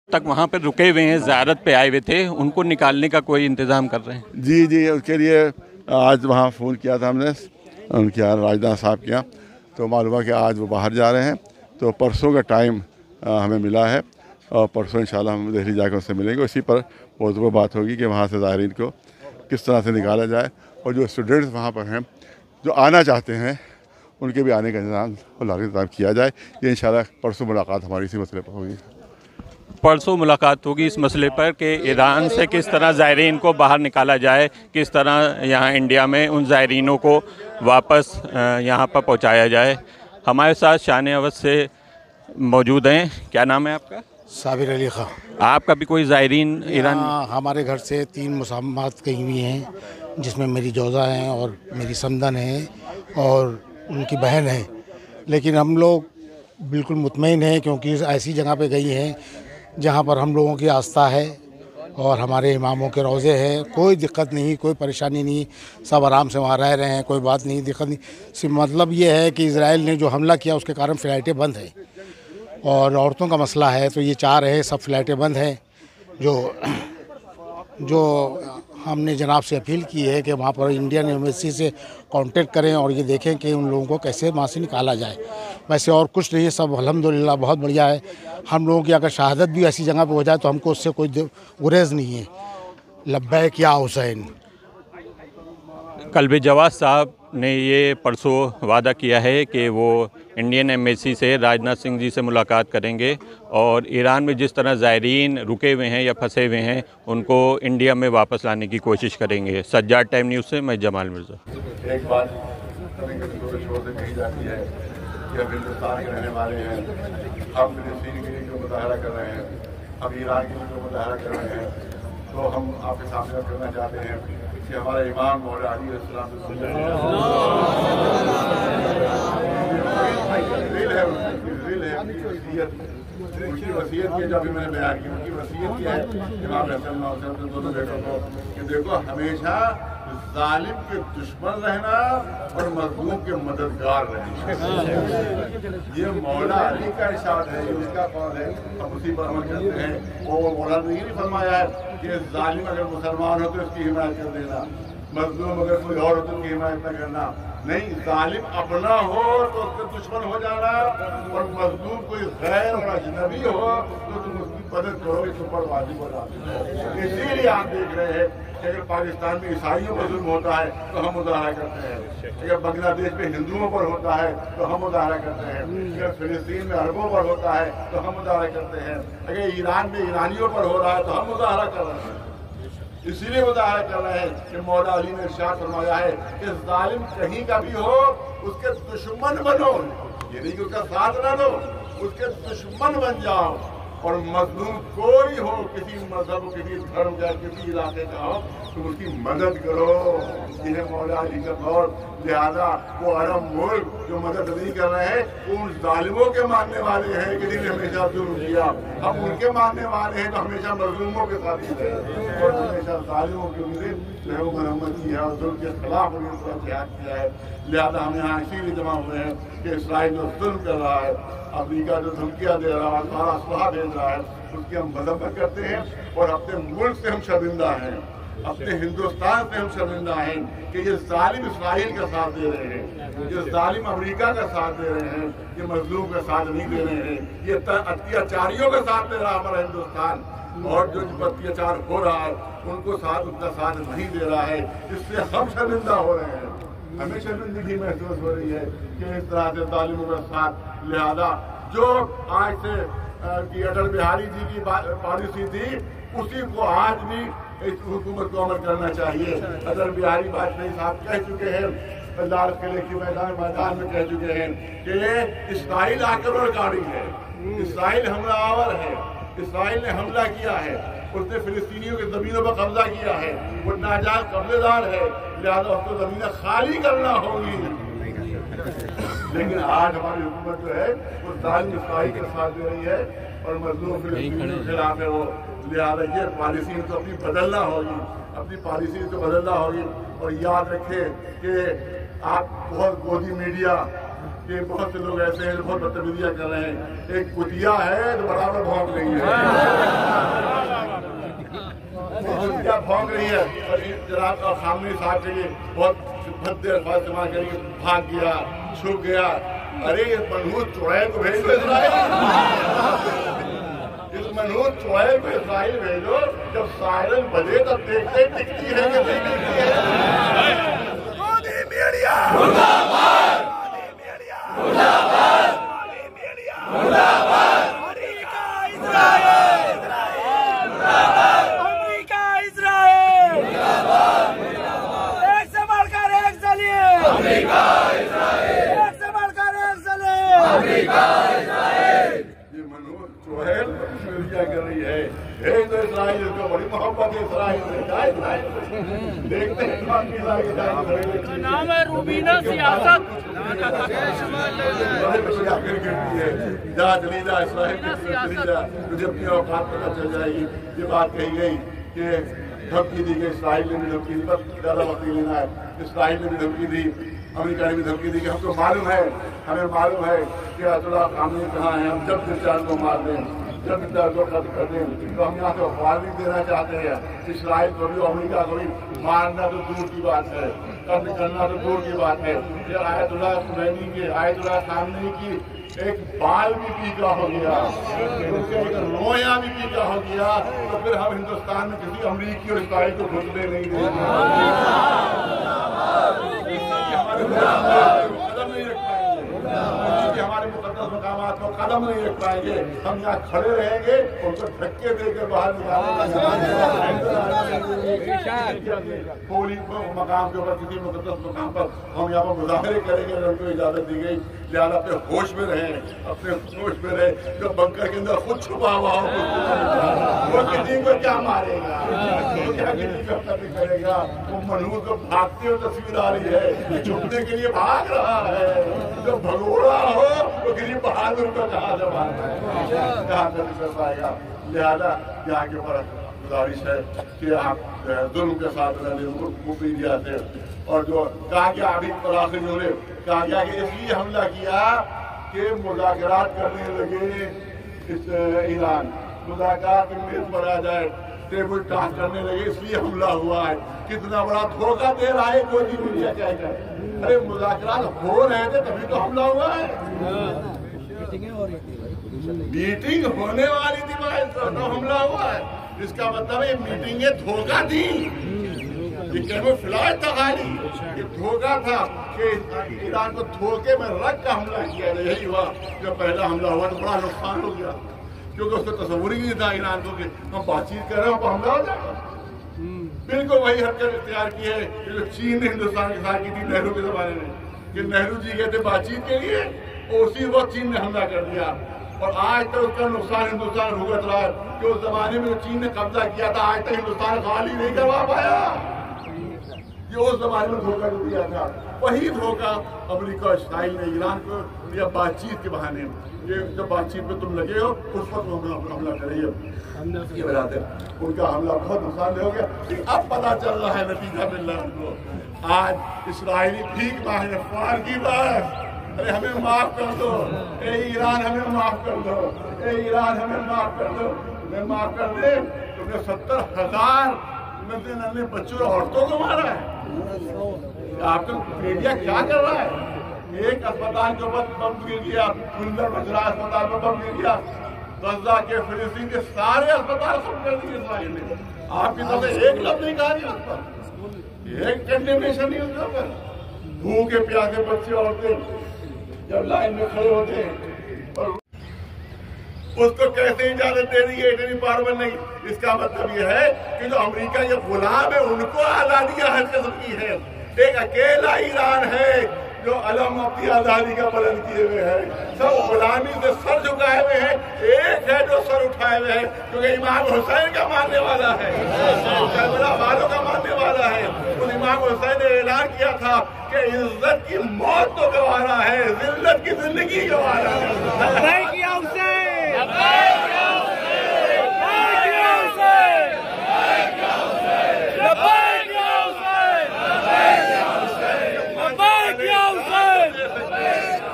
तक वहाँ पर रुके हुए हैं, ज़ियारत पे आए हुए थे, उनको निकालने का कोई इंतज़ाम कर रहे हैं? जी, उसके लिए आज वहाँ फ़ोन किया था हमने उनके यहाँ राजनाथ साहब के यहाँ, तो मालूम हुआ कि आज वो बाहर जा रहे हैं, तो परसों का टाइम हमें मिला है और परसों इंशाल्लाह हम दिल्ली जाकर उनसे मिलेंगे। उसी पर वो बात होगी कि वहाँ से ज़ायरीन को किस तरह से निकाला जाए और जो स्टूडेंट्स वहाँ पर हैं जो आना चाहते हैं उनके भी आने का इंतज़ाम किया जाए। ये इंशाल्लाह परसों मुलाकात हमारी इसी मसले पर होगी। परसों मुलाकात होगी इस मसले पर कि ईरान से किस तरह ज़ायरीन को बाहर निकाला जाए, किस तरह यहाँ इंडिया में उन ज़ायरीनों को वापस यहाँ पर पहुँचाया जाए। हमारे साथ शान अवध से मौजूद हैं। क्या नाम है आपका? साबिर अली खां। आपका भी कोई ज़ायरीन ईरान? हमारे घर से 3 मुसाहमात गई हुई हैं, जिसमें मेरी जोज़ा हैं और मेरी समदन है और उनकी बहन है। लेकिन हम लोग बिल्कुल मुतमईन हैं क्योंकि ऐसी जगह पे गई हैं जहाँ पर हम लोगों की आस्था है और हमारे इमामों के रोज़े हैं। कोई दिक्कत नहीं, कोई परेशानी नहीं, सब आराम से वहाँ रह रहे हैं, कोई बात नहीं, दिक्कत नहीं। सिर्फ मतलब ये है कि इज़राइल ने जो हमला किया उसके कारण फ़्लाइटें बंद हैं और औरतों का मसला है, तो ये चाह रहे हैं सब फ़्लाइटें बंद हैं। जो हमने जनाब से अपील की है कि वहाँ पर इंडियन एम्बेसी से कांटेक्ट करें और ये देखें कि उन लोगों को कैसे वहाँ से निकाला जाए। वैसे और कुछ नहीं है, सब अल्हम्दुलिल्लाह बहुत बढ़िया है। हम लोगों की अगर शहादत भी ऐसी जगह पे हो जाए तो हमको उससे कोई गुरेज नहीं है। लब्बैक या हुसैन। कल्बे जवाद साहब ने ये परसों वादा किया है कि वो इंडियन एम्बेसी से राजनाथ सिंह जी से मुलाकात करेंगे और ईरान में जिस तरह ज़ायरीन रुके हुए हैं या फंसे हुए हैं उनको इंडिया में वापस लाने की कोशिश करेंगे। सज्जाद टाइम न्यूज़ से मैं जमाल मिर्ज़ा। एक बात कही जाती है कि अब हिंदुस्तान के रहने वाले हैं, हम फिलिस्तीन के लिए जो मुजाहरा कर रहे हैं, अब ईरान के लिए जो मुजाहरा कर रहे हैं, तो हम आपके सामने करना चाहते हैं कि हमारे इमाम मौला अली अलैहिस्सलाम उनकी वसीयत की, जब मैंने बयान की उनकी वसीयत की है इमाम हसन और दोनों बेटों को कि देखो हमेशा जालिम के दुश्मन रहना और मजलूम के मददगार रहना। ये मौला अली का इरशाद है, ये उसका कौल है, अब उसी पर अमल करते हैं। वो मौला ने नहीं फरमाया है कि जालिम अगर मुसलमान हो तो उसकी हिमायत कर देना, मजलूम अगर कोई और हो तो उसकी हिमायत न करना। नहीं, जालिम अपना हो तो उसके दुश्मन हो जाना और मजलूम कोई गैर और अजनबी हो तो तुम उसकी मदद करो, इस ऊपर वाजिब हो जाती है। इसीलिए आप देख रहे हैं कि अगर पाकिस्तान में ईसाइयों पर जुल्म होता है तो हम मुजाहरा करते हैं, अगर बांग्लादेश में हिंदुओं पर होता है तो हम मुजाहरा करते हैं, अगर फिलिस्तीन में अरबों पर होता है तो हम मुजाहरा करते हैं, अगर ईरान में ईरानियों पर हो रहा है तो हम मुजाहरा कर रहे हैं। इसीलिए मुजाहरा कर रहे हैं कि मौला अली ने इरशाद फरमाया है कि जालिम कहीं का भी हो उसके दुश्मन बनो, ये नहीं कि उसका साथ ना दो, उसके दुश्मन बन जाओ। और मजलूम कोई हो, किसी मजहब, किसी धर्म या किसी इलाके का हो, तो उसकी मदद करो। यह मौला अली का कौल। लिहाजा वो अरब मुल्क जो मदद नहीं कर रहे हैं वो उन जालिमों के मानने वाले हैं कि जिन्हें हमेशा जुल्म किया। हम उनके मानने वाले हैं तो हमेशा मजलूमों के साथ ही रहे और हमेशा जालिमों के मरम्मत की है और जुल्म के खिलाफ उन्होंने जिहाद किया है। लिहाजा हम यहाँ इसीलिए जमा हुए हैं कि इसराइल जो जुल्म कर रहा है, अमेरिका जो धमकियाँ दे रहा है, सारा असलाह भेज रहा है, उसकी हम मजम्मत करते हैं और अपने मुल्क से हम शर्मिंदा हैं, अपने हिंदुस्तान से हम शर्मिंदा हैं कि ये जालिम इसराइल का साथ दे रहे हैं, ये जालिम अमेरिका का साथ दे रहे हैं, ये मजलूम का साथ नहीं दे रहे हैं, ये अत्याचारियों का साथ दे रहा है हमारा हिंदुस्तान। और जो अत्याचार हो रहा है उनको उनका साथ नहीं दे रहा है, इससे हम शर्मिंदा हो रहे हैं, हमें शर्मिंदगी महसूस हो रही है कि इस तरह से जालिमों का साथ। लिहाजा जो आज से की अटल बिहारी जी की पॉलिसी थी उसी को आज भी इस हुकूमत को अमल करना चाहिए। अटल बिहारी वाजपेयी साहब कह चुके हैं, लाल किले की मैदान में कह चुके हैं कि इसराइल आक्रमणकारी है, इसराइल हमलावर है, इसराइल ने हमला किया है, उसने फिलिस्तीनियों की जमीनों पर कब्जा किया है, वो नाजायज कब्जेदार है, लिहाजा उसको जमीनें खाली करना होगी। लेकिन आज हमारी हुकूमत जो है वो जालिम इसराइल के साथ दे रही है और मजलूम फिलिस्तीनियों के खिलाफ है वो। लिहाजा ये पॉलिसी तो अपनी बदलना होगी, अपनी पॉलिसी तो बदलना होगी। और याद रखें कि आप बहुत गोदी मीडिया कि बहुत से लोग ऐसे हैं जो बहुत बदतमीजियां कर रहे हैं। एक कुतिया है जो बराबर भौंक रही है। भौंक रही है और जनाब का सामने साहब के लिए बहुत भद्दे अल्फाज इस्तेमाल करेंगे, भाग गया, छुप गया। अरे ये मनहूस चुड़ैल को भेज दो इस्राइल, इस मनहूस चुड़ैल को इस्राइल भेजो। जब सायरन बजे तब देखते टिकती है कि नहीं टिकती है। मोदी मीडिया मुर्दाबाद, मोदी मीडिया मुर्दाबाद, मोदी मीडिया मुर्दाबाद, अमेरिका इस्राइल, इस्राइल मुर्दाबाद, अमेरिका इस्राइल मुर्दाबाद, एक से बढ़कर एक चलिए, अमेरिका इस्राइल, एक से बढ़कर एक चलिए, अमेरिका इस्राइल। ये मनोज चुड़ैल क्या कर रही है? तो इस्राइल को बड़ी मोहब्बत है इस्राइल से, देखते हैं नाम है रूबीना सियासत। जा चली जा इस्राइल चली जा, तुझे अपनी औकात पता चल जाएगी। ये बात कही गई कि धमकी दी गई, इस्राइल ने भी धमकी दी, पर ज्यादा वक्त नहीं लेना है। इस्राइल ने भी धमकी दी, अमेरिका ने भी धमकी दी कि हमको मालूम है, हमें मालूम है कि अतुल्लाह खामनेई कहाँ है, हम जब दिलचार को मार दें, जब दिलचार को खत्म कर दें। तो हम यहाँ से वार्निंग देना चाहते हैं, इस्राइल को भी अमेरिका को भी मारना तो दूर की बात है, कत्ल करना तो दूर की बात है। ये आयतुल्लाह खुमैनी के, आयतुल्लाह खामनेई की एक बाल भी पीका हो गया, उसके एक रोया भी पीका हो गया, तो फिर हम हिंदुस्तान में किसी अमरीकी और इस्राइल को घुसने नहीं देंगे, कदम नहीं रख पाएंगे, हमारे मुकद्दस मकामात को कदम नहीं रख पाएंगे। हम यहाँ खड़े रहेंगे, उनको धक्के देकर बाहर निकालेंगे। कोई मकाम के ऊपर, किसी मुकद्दस मकाम पर हम यहाँ पर मुजाहरे करेंगे, उनको इजाजत दी गई। लिहाजा अपने होश में रहे, अपने होश में रहे। जो बंकर के अंदर खुद छुपा हुआ हो, वो किसी को क्या मारेगा, वो क्या किसी को कत्ल करेगा। वो मनहूस को भागते हुए तस्वीर आ रही है, छुपने के लिए भाग रहा है। जो भगोड़ा हो वो किसी बहादुर को कहाँ से मारना है, कहाँ से कर पाएगा। लिहाजा यहाँ के ऊपर गुजारिश है कि आप जुल्म के साथ मीडिया से, और जो कहा गया अभी पराखियों ने कहा गया कि इसलिए हमला किया कि मुज़ाकरात करने लगे इस ईरान, मुज़ाकरात में मेज पर आ जाए, टेबल टॉक करने लगे, इसलिए हमला हुआ है। कितना बड़ा धोखा दे रहा है मोदी मीडिया कहकर। अरे मुज़ाकरात हो रहे थे तभी तो हमला हुआ है, मीटिंग होने वाली थी तो हमला हुआ है। इसका मतलब ये मीटिंगें धोखा थी, ये कैमोफ्लेज था खाली, ये धोखा था कि ईरान को धोखे में रख कर हमला किया। यही हुआ, जब पहला हमला हुआ तो बड़ा नुकसान हो गया, क्योंकि उसको तस्वुर ही नहीं था ईरान को कि हम बातचीत कर रहे हैं तो हमला हो जाएगा। बिल्कुल वही हरकत इख्तियार की है जो चीन ने हिंदुस्तान के साथ की थी नेहरू के जमाने में, कि नेहरू जी गए थे बातचीत के लिए और उसी वक्त चीन ने हमला कर दिया। और आज तक उसका नुकसान हिंदुस्तान भुगत रहा है कि उस जमाने में चीन ने कब्जा किया था, आज तक हिंदुस्तान खाली नहीं करवा पाया। ये उस जमाने में धोखा जो दिया था, वही धोखा अमेरिका इस्राइल ने ईरान को दिया बातचीत के बहाने। ये जब बातचीत में तुम लगे हो उस वक्त हमला करेंगे, ये बताते उनका हमला बहुत नुकसान हो गया। अब पता चल रहा है, नतीजा मिल रहा है उनको। आज इस्राइली भीख मांगे, फार की बात, अरे हमें माफ कर दो, ए ईरान हमें माफ कर दो, ए ईरान हमें माफ कर दो। तुम्हें माफ कर दे, तुमने 70,000 नन्हे बच्चों और औरतों को मारा है। आपका मीडिया क्या कर रहा है? एक अस्पताल के ऊपर बम गिर गया, गुजरा अस्पताल पर बम गिर गया, गजा के फिलिस्तीन के सारे अस्पताल सब कर दिए इस्राइल ने। आपकी तरफ से एक लफ्ज नहीं कहा नहीं उस पर, एक कंडेमनेशन नहीं उसके ऊपर। भूखे प्यासे बच्चे औरतें जब लाइन में खड़े होते हैं और उसको कैसे इजाजत दे दी है इतनी पावर नहीं। इसका मतलब यह है कि जो अमेरिका के गुलाम है उनको आजादी हर किस्म की है। एक अकेला ईरान है जो अलम अपनी आजादी का पालन किए हुए है, सब गुलामी से सर झुकाए हुए हैं। एक है जो सर उठाए हुए है क्योंकि इमाम हुसैन का मानने वाला है, करबला वालों का मानने वाला है। उस इमाम हुसैन ने ऐलान किया था कि इज्जत की मौत तो गवारा है, जिल्लत की जिंदगी गवारा है।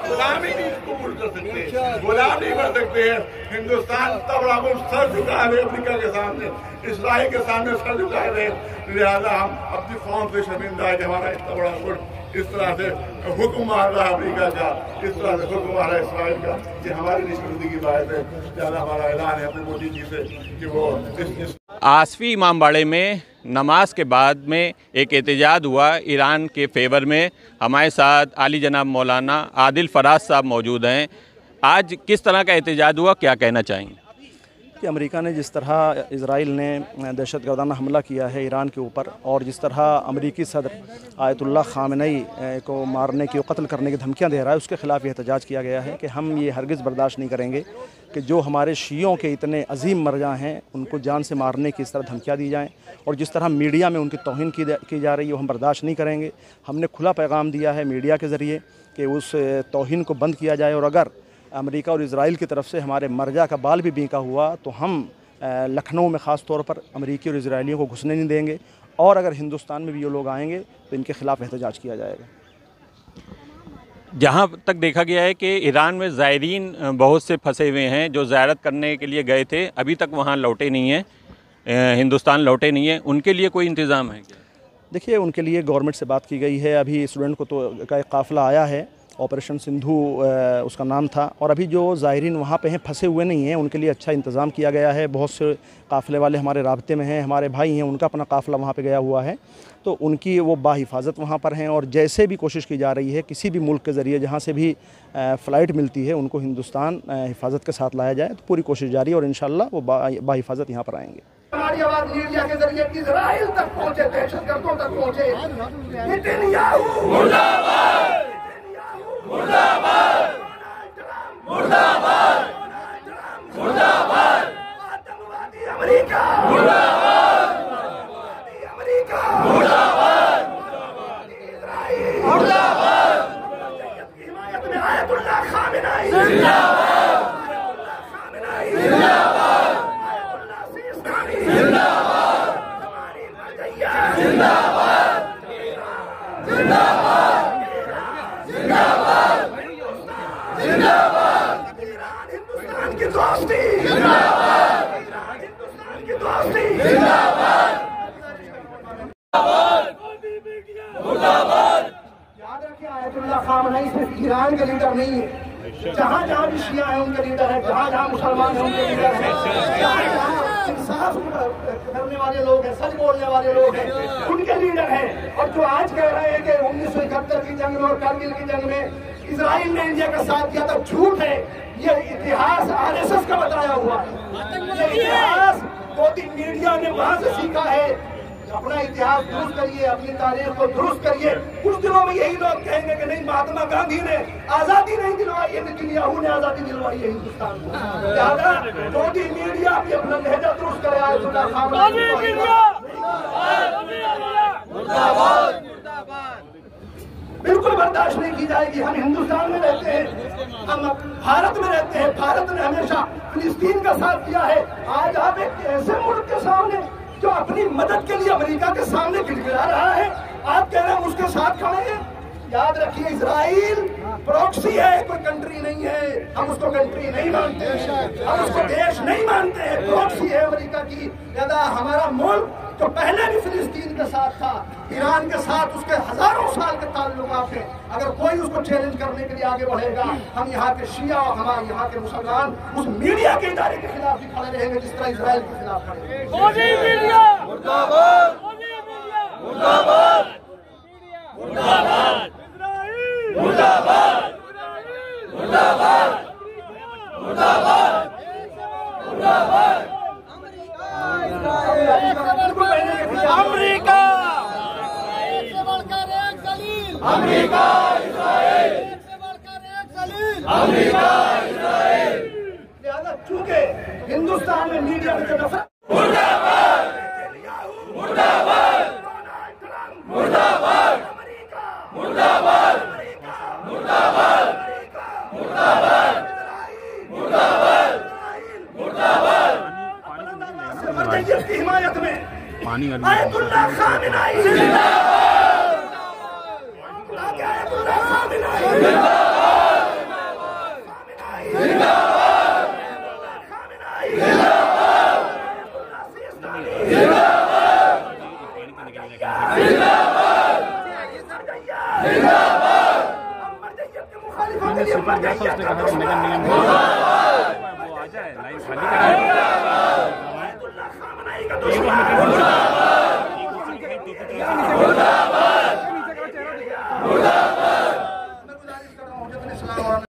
गुलामी नहीं कबूल कर सकते, गुलाम नहीं कर सकते हैं। हिंदुस्तान तब लागू सर झुकाए हुए अफ्रीका के सामने, इसराइल के सामने सर झुकाए हुए, लिहाजा हम अपनी कौम से शर्मिंदा है कि हमारा इतना बड़ा मुल्क इस तरह से हुक्म मार रहा है अफ्रीका का, इस तरह से हुक्म मार रहा है इसराइल का, कि हमारी निष्पत्ति की बात है। लिहाजा हमारा ऐलान है अपनी मोदी जी से कि वो इस आसफी इमामबाड़े में नमाज के बाद में एक एहतजाज हुआ ईरान के फेवर में। हमारे साथ आली जनाब मौलाना आदिल फराज साहब मौजूद हैं। आज किस तरह का एहतजाज हुआ, क्या कहना चाहेंगे? कि अमेरिका ने जिस तरह इज़राइल ने दहशतगर्दाना हमला किया है ईरान के ऊपर, और जिस तरह अमेरिकी सदर आयतुल्लाह ख़ामेनी को मारने की, कत्ल करने की धमकियां दे रहा है, उसके ख़िलाफ़ एहतजाज किया गया है कि हम ये हरगिज़ बर्दाश्त नहीं करेंगे कि जो हमारे शियों के इतने अजीम मरजा हैं उनको जान से मारने की इस तरह धमकियाँ दी जाएँ, और जिस तरह मीडिया में उनकी तौहीन की जा रही है वो हम बर्दाश्त नहीं करेंगे। हमने खुला पैगाम दिया है मीडिया के ज़रिए कि उस तौहीन को बंद किया जाए, और अगर अमेरिका और इज़राइल की तरफ से हमारे मरजा का बाल भी बीका हुआ तो हम लखनऊ में ख़ास तौर पर अमेरिकी और इज़राइलियों को घुसने नहीं देंगे, और अगर हिंदुस्तान में भी ये लोग आएंगे तो इनके ख़िलाफ़ एहतजाज किया जाएगा। जहाँ तक देखा गया है कि ईरान में ज़ायरीन बहुत से फंसे हुए हैं जो ज़ियारत करने के लिए गए थे, अभी तक वहाँ लौटे नहीं हैं, हिंदुस्तान लौटे नहीं हैं, उनके लिए कोई इंतज़ाम है क्या? देखिए, उनके लिए गवर्नमेंट से बात की गई है। अभी स्टूडेंट को तो का एक काफ़िला आया है, ऑपरेशन सिंधु उसका नाम था, और अभी जो ज़ायरीन वहाँ पे हैं फंसे हुए नहीं हैं, उनके लिए अच्छा इंतज़ाम किया गया है। बहुत से काफ़िले वाले हमारे राब्ते में हैं, हमारे भाई हैं, उनका अपना काफ़िला वहाँ पे गया हुआ है, तो उनकी वो बाहिफाजत वहाँ पर हैं। और जैसे भी कोशिश की जा रही है किसी भी मुल्क के ज़रिए जहाँ से भी फ़्लाइट मिलती है उनको हिंदुस्तान हिफाजत के साथ लाया जाए, तो पूरी कोशिश जारी है और इंशाअल्लाह वो बाहिफाजत यहाँ पर आएँगे। हमारी आवाज मीडिया के जरिए इजराइल तक पहुंचे, दहशतगर्दों तक पहुंचे। नेतन्याहू मुर्दाबाद, मुर्दाबाद, मुर्दाबाद, मुर्दाबाद, आतंकवादी अमेरिका मुर्दाबाद, अमेरिका मुर्दाबाद, इजराइल मुर्दाबाद, हिमायत में आयतुल्लाह ख़ामेनी जिंदाबाद, ख़ामेनी जिंदाबाद, आयतुल्लाह सिस्तानी जिंदाबाद, हमारी मर्जिया जिंदाबाद, जिंदाबाद, जिंदाबाद, जिंदाबाद, ईरान हिंदुस्तान की दोस्ती जिंदाबाद, ईरान हिंदुस्तान की दोस्ती जिंदाबाद, मुर्दाबाद। याद रखिए, आयतुल्लाह ख़ामेनी सिर्फ ईरान के लीडर नहीं है, जहाँ जहाँ भी शिया है उनके लीडर है, जहाँ जहाँ मुसलमान है उनके लीडर है, जहाँ जहाँ इंसाफ करने वाले लोग हैं, सच बोलने वाले लोग हैं, उनके लीडर हैं। और जो आज कह रहे हैं कि 1971 की जंग में और कारगिल की जंग में इजराइल ने इंडिया का साथ दिया था, झूठ है। ये इतिहास RSS का बताया हुआ है, ये इतिहास मोदी मीडिया ने वहां से सीखा है। अपना इतिहास दुरुस्त करिए, अपनी तारीख को दुरुस्त करिए। कुछ दिनों में यही लोग कहेंगे कि नहीं, महात्मा गांधी ने आजादी नहीं दिलवाई है, नेतन्याहू ने आजादी दिलवाई है हिंदुस्तान को। लिहाजा मोदी मीडिया भी अपना लहजा दुरुस्त करे। आयतुल्लाह ख़ामेनी बिल्कुल बर्दाश्त नहीं की जाएगी। हम हिंदुस्तान में रहते हैं, हम भारत में रहते हैं, भारत ने हमेशा फिलिस्तीन का साथ दिया है। आज आप एक ऐसे मुल्क के सामने जो अपनी मदद के लिए अमेरिका के सामने गिड़गिड़ा रहा है, आप कह रहे हैं उसके साथ खड़े हैं। याद रखिए, इजराइल प्रॉक्सी है, कोई कंट्री नहीं है। हम उसको कंट्री नहीं मानते हैं, हम उसको देश नहीं मानते हैं, प्रॉक्सी है अमेरिका की। यादा हमारा मुल्क जो पहले भी फिलिस्तीन के साथ था, ईरान के साथ उसके हजारों साल के ताल्लुकात हैं। अगर कोई उसको चैलेंज करने के लिए आगे बढ़ेगा, हम यहाँ के शिया और हमारे यहाँ के मुसलमान उस मीडिया के इदारे के खिलाफ भी खड़े रहेंगे जिस तरह इजराइल के खिलाफ खड़े हैं। मोदी मीडिया मुर्दाबाद, मोदी मीडिया मुर्दाबाद, मुर्दाबाद, मुर्दाबाद, मुर्दाबाद, मुर्दाबाद, मुर्दाबाद, अमेरिका से बढ़कर एक दलील, अमेरिका इजराइल से बढ़कर एक दलील, अमेरिका इजराइल। लिहाजा चूंकि हिंदुस्तान में मीडिया की नफरत, मुर्दाबाद, मुर्दाबाद, मुर्दाबाद, अमेरिका मुर्दाबाद, मुर्दाबाद, मुर्दाबाद, मुर्दाबाद, मुर्दाबाद, मर्जियत की हिमायत में आयतुल्लाह ख़ामेनी जिंदाबाद, आयतुल्लाह ख़ामेनी जिंदाबाद, गया था उसने कहा कि नगर निगम